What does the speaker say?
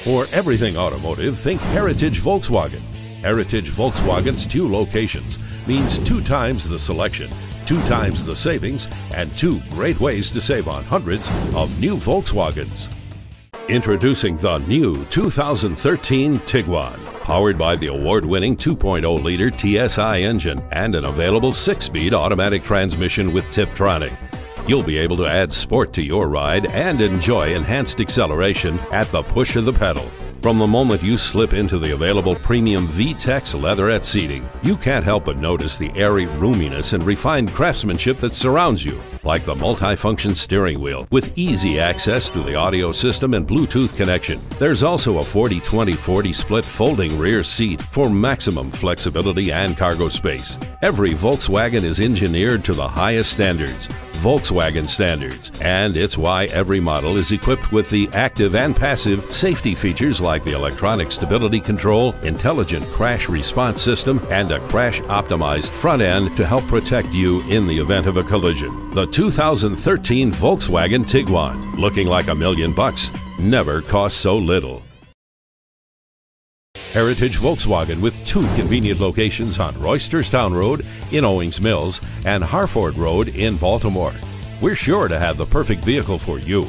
For everything automotive, think Heritage Volkswagen. Heritage Volkswagen's 2 locations means 2 times the selection, 2 times the savings, and 2 great ways to save on hundreds of new Volkswagens. Introducing the new 2013 Tiguan. Powered by the award-winning 2.0-liter TSI engine and an available 6-speed automatic transmission with Tiptronic. You'll be able to add sport to your ride and enjoy enhanced acceleration at the push of the pedal. From the moment you slip into the available premium VTEX leatherette seating, you can't help but notice the airy roominess and refined craftsmanship that surrounds you, like the multi-function steering wheel with easy access to the audio system and Bluetooth connection. There's also a 40-20-40 split folding rear seat for maximum flexibility and cargo space. Every Volkswagen is engineered to the highest standards, Volkswagen standards, and it's why every model is equipped with the active and passive safety features like the electronic stability control, intelligent crash response system, and a crash-optimized front end to help protect you in the event of a collision. The 2013 Volkswagen Tiguan, looking like $1 million, never cost so little. Heritage Volkswagen with 2 convenient locations on Roysterstown Road in Owings Mills and Harford Road in Baltimore. We're sure to have the perfect vehicle for you.